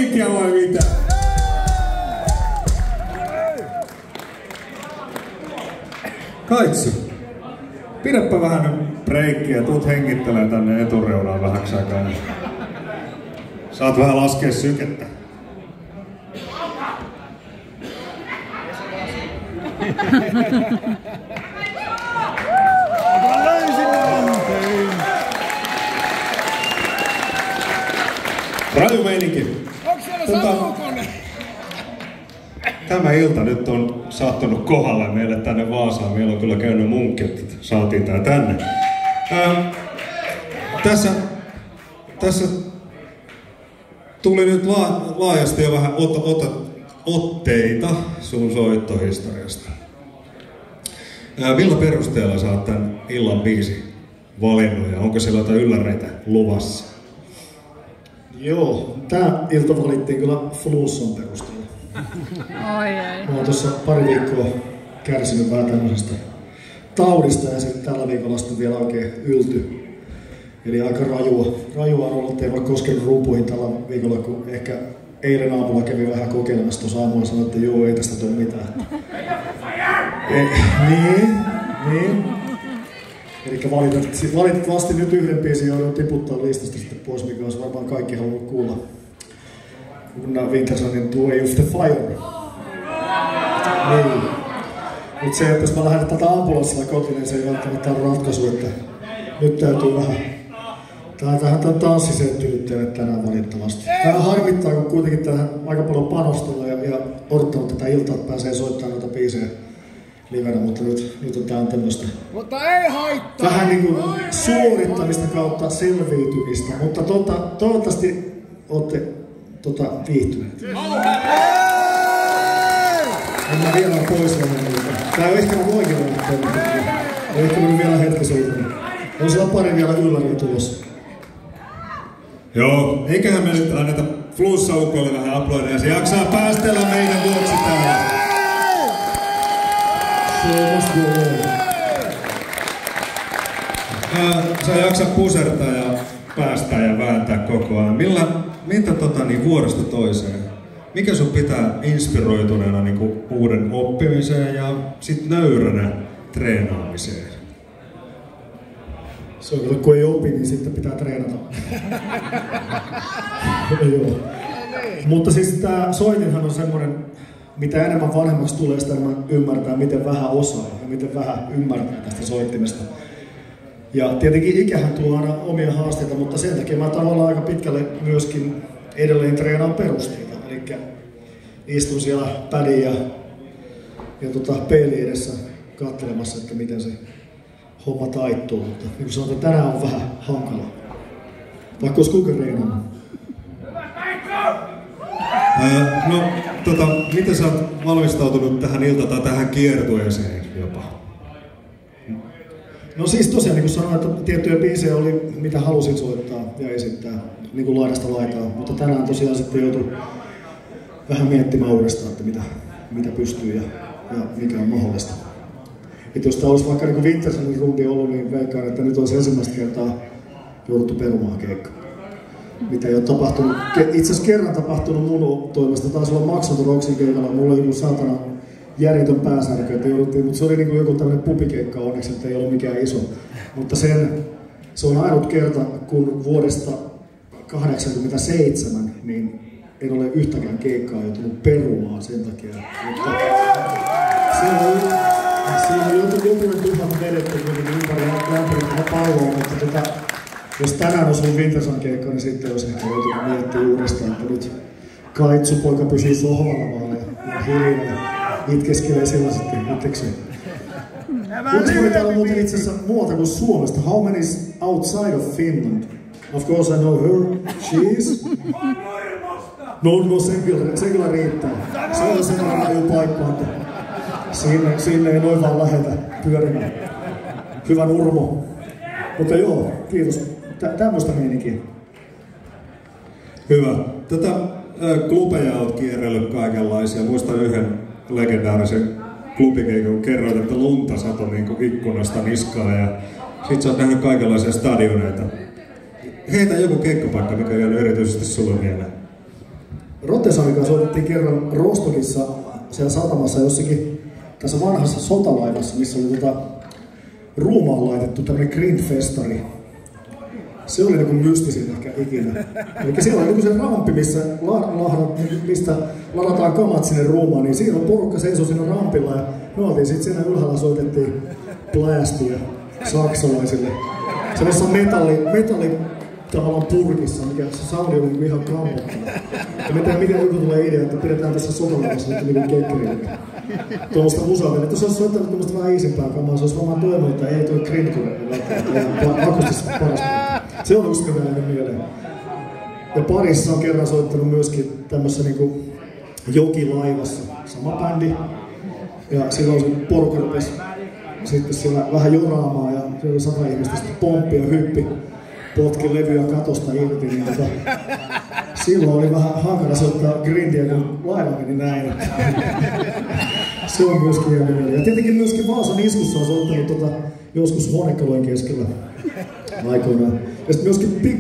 meininkiä vai mitä? Kaitsu, pidäpä vähän breikkiä, tuut hengittelemään tänne etureunaan vähäksi aikaa. Saat vähän laskea sykettä. Raju meininki. Tämä ilta nyt on saattanut kohdalle meille tänne Vaasaan. Meillä on kyllä käynyt munkki, että saatiin tää tänne. Tässä tuli nyt laajasti jo vähän otteita sun soittohistoriasta. Millä perusteella sä oot tän illan biisi valinnut ja onko siellä jotain ylläreitä luvassa? Joo, tää ilta valittiin kyllä flussan perusteella. Mä oon tuossa pari viikkoa kärsinyt vähän tämmöisestä taudista ja sitten tällä viikolla sitten vielä oikein ylty. Eli aika rajua on ollut, ei voi koskenut ruupuihin tällä viikolla, kun ehkä eilen aamulla kävin vähän kokeilemassa tuossa aamulla ja sanoin, että joo, ei tästä tule mitään. Niin. Elikkä valitettavasti nyt yhden biisin joudun tiputtaa listasta sitten pois, mikä olisi varmaan kaikki halunnut kuulla. Gunnar Wintersonin The Way of the Fire. Niin. Nyt se, että jos mä lähden tätä ambulanssilla kotiin, niin se ei välttämättä ole ratkaisu, että nyt täytyy vähän tähän tanssisetti nyt teille tänään valitettavasti. Vähän harmittaa, kun kuitenkin tähän aika paljon panostellut ja odottanut tätä iltaa, että pääsee soittamaan noita biisejä livenä, mutta nyt on tää tämmöstä mutta ei haittaa! Vähän niinku suorittamista kautta selviytymistä, mutta toivottavasti ootte viihtyneet. En mä vielä ole pois niitä. Tää on ehkä voikin olla tämmöinen. Ei ehkä mennyt vielä hetki soittanut. On siellä pari vielä ylläriä tulossa. Joo, eiköhän me nyt anneta Flussa-ukolle vähän aplodeja. Se jaksaa päästellä meidän vuoksi täällä. Sä jaksat pusertaa ja päästää ja vääntää koko ajan. Miltä vuodesta toiseen? Mikä sun pitää inspiroituneena niin uuden oppimiseen ja sit nöyränä treenaamiseen? Se on kyllä, kun ei opi, niin sitten pitää treenata. Joo. Mutta siis tää soitinhan on semmonen, mitä enemmän vanhemmaksi tulee, sitä enemmän ymmärtää, miten vähän osaa ja miten vähän ymmärtää tästä soittimesta. Ja tietenkin ikähän tuo aina omia haasteita, mutta sen takia mä tavallaan aika pitkälle myöskin edelleen treenaan perusteita. Eli istun siellä pädin ja peilin edessä katselemassa, että miten se homma taittuu. Mutta niin kuin sanotaan, tänään on vähän hankala. Vaikka olisi kuinka treenannut. Miten sä oot valmistautunut tähän tähän kiertueeseen jopa? No siis tosiaan, niin kuin sanoin, että tiettyjä biisejä oli, mitä halusin soittaa ja esittää niin kuin laidasta laitaan. Mutta tänään tosiaan sitten joutui vähän miettimään uudestaan, että mitä pystyy ja mikä on mahdollista. Että jos tämä olisi vaikka niin kuin Wintersonin rundi ollut, niin veikkaan, että nyt olisi ensimmäistä kertaa jouduttu perumaan keikkaa. Mitä ei ole tapahtunut. Itse asiassa kerran tapahtunut mun toimesta. Taisi olla Maksaton Rocksin keikalla. Mulla oli joku saatana järjetön pääsärkö, että jouduttiin, mutta se oli niin joku tämmöinen pupikeikka onneksi, että ei ollut mikään iso. Mutta se on ainut kerta, kun vuodesta 1987 niin en ole yhtäkään keikkaa joutunut perumaan sen takia. Mutta siinä on jokunen tuhan vedetty kuitenkin ympäri lämpimättä palloa, mutta jos tänään on sun Winterson keikka, niin sitten olisi ehkä joutunut miettimään uudestaan, että nyt Kaitsu poika pysyy sohvalla vaan ja hiljaa itkeskelee sillä sitten itsekseen. Kuinka täällä muuten itse asiassa muuta kuin Suomesta? How many is outside of Finland? Of course I know her. She is. No se kyllä riittää. Se on sellainen raju paikka, että sinne ei noin vaan lähetä pyörimään. Hyvä Urmo. Mutta joo, kiitos. Tämmöistä meininkiä. Hyvä. Klubeja olet kierrellyt kaikenlaisia. Muistan yhden legendaarisen klubikeikan, kun kerroit, että lunta satoi niin ikkunasta niskaa ja sit sä oot nähnyt kaikenlaisia stadioneita. Heitä joku keikkapaikka, mikä on jäänyt erityisesti sulle mieleen. Rottesanin kanssa soitettiin kerran Rostokissa siellä satamassa jossakin tässä vanhassa sotalaivassa, missä oli ruumaan laitettu tämmönen grindfestari. Se oli niinku mystisin ehkä ikinä. Eli siellä oli niinku se rampi, mistä ladataan kamat sinne ruumaan, niin siinä on porukka seisoi siinä rampilla ja me oltiin sit siinä ylhäällä soitettiin blastia saksalaisille. Sellaisessa metalli tavallaan purkissa, mikä se soundi oli niinku ihan kammottava. Ja me miten joku tulee idea, että pidetään tässä sotalaivassa nyt niinku kekkerillä. Tuollaista musaa, että se olisi soittanut tuommoista vähän easimpää kamaa, se olisi varmaan toivonut, että ei toi grindcore akustisesti paras. Se on uskon jäänyt mieleen. Ja parissa on kerran soittanut myöskin tämmössä niinku jokilaivassa, sama bändi. Ja silloin se porukka rupesi sitten siellä vähän joraamaan ja siellä oli 100 ihmistä sitten pomppi ja hyppi, potki levyä katosta irti. Niin silloin oli vähän hankala soittaa grindiä, kun laiva meni näin. Se on myöskin jäänyt mieleen. Ja tietenkin myöskin Vaasan iskussa on soittanut joskus huonekalujen keskellä aikoinaan. Ja sitten myöskin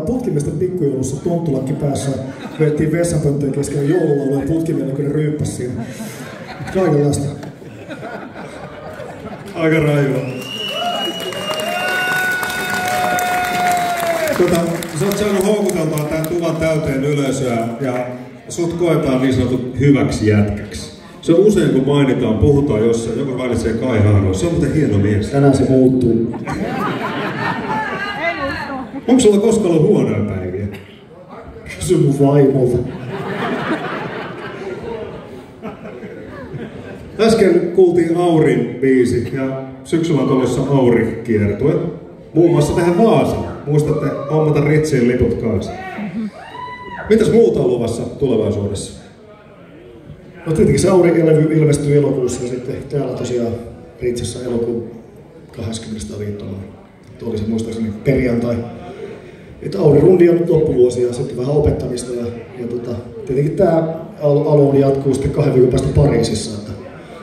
putkimiesten pikkujoulussa tonttulakki päässä vedettiin vessanpönttöön keskellä joululauluja putkimielellä, kun ne ryyppäsi siinä. Kaikenlaista. Aika raivaa. Sä oot saanut houkuteltua tän tuvan täyteen yleisöä ja sut koetaan niin sanotut hyväksi jätkäksi. Se on usein kun mainitaan, puhutaan jossain, joku mainitsee Kai Haanoa. Se on muuten hieno mies. Tänään se muuttuu. Onko sulla koskaan ollut huonoja päiviä? Kysy mun vaimolta. Äsken kuultiin Aurin biisi ja syksyllä on tulossa Auri-kiertue. Muun muassa tähän Vaasaan. Muistatte hommata Ritsiin liput kanssa. Mitäs muuta on luvassa tulevaisuudessa? No tietenkin se Auri-levy ilmestyy elokuussa ja sitten täällä tosiaan Ritsissä elokuun 20. viittona. Tuo oli se muistaakseni perjantai. Että Auri-rundi on nyt loppuvuosi ja sitten vähän opettamista ja tietenkin tää alue jatkuu sitten 2 viikon päästä Pariisissa.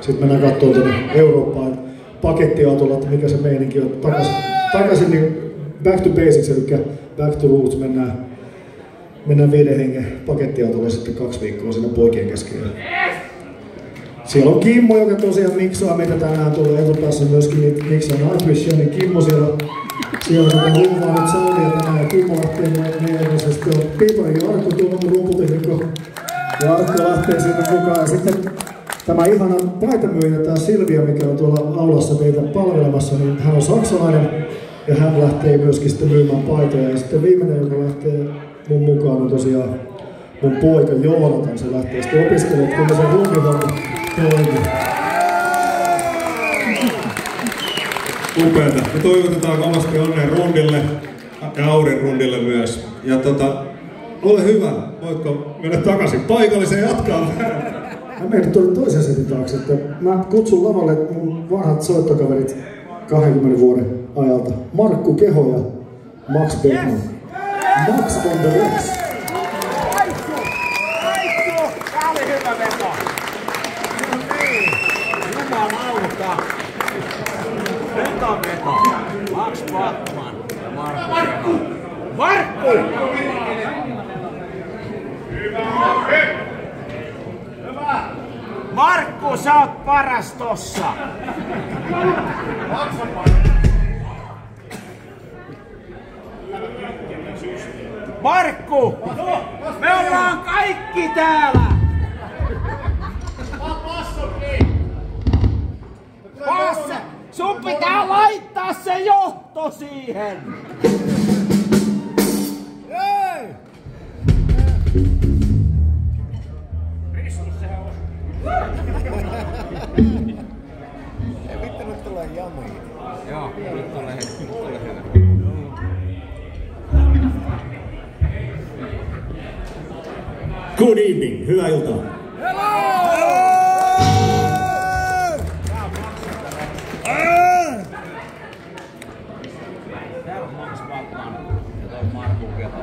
Sitten mennään katsomaan tuonne Eurooppaan pakettiautolla, että mikä se meininki on. Takaisin niin back to basics, eli back to roots, mennään 5 hengen pakettiautolla sitten 2 viikkoa siinä poikien kesken. Siellä on Kimmo, joka tosiaan miksaa meitä tänään, tulee etupäässä myöskin miksaa Nightwish, niin Kimmo siellä ruuvaa nyt saunia tänään, ja Kimmo lähtee meidän kanssa, sitten on Piipari ja Arkko tuolla mun rumputeknikko, ja Arkko lähtee sinne mukaan, ja sitten tämä ihana paitamyyjä, tämä Silvia, mikä on tuolla aulassa meitä palvelemassa, niin hän on saksalainen, ja hän lähtee myöskin sitten myymään paitoja, ja sitten viimeinen, joka lähtee mun mukaan, on tosiaan mun poika Joonatan, se lähtee sitten opiskelemaan, kun se rummihomma toimii. Upeeta. Me toivotetaan kovasti onnea rundille ja Aurin rundille myös. Ja ole hyvä, voitko mennä takaisin paikalliseen ja jatkaa? Mä menin tuonne toisen setin taakse, että mä kutsun lavalle mun vanhat soittokaverit 20 vuoden ajalta. Markku Keho ja Max Beckman. Max on the Rex. Tää oli hyvä veto. No niin. Jumalauta. Veto. Max Beckman ja Markku Keho. Markku! Markku, sä oot paras tossa! Markku! Me ollaan kaikki täällä! Passe! Sun pitää laittaa se johto siihen! Ei! Ei vittu, nyt tulee jamia. Joo, nyt tulee hyvä. Good evening, hyvää iltaa. Täällä on Max Beckman ja toi Markku Keho.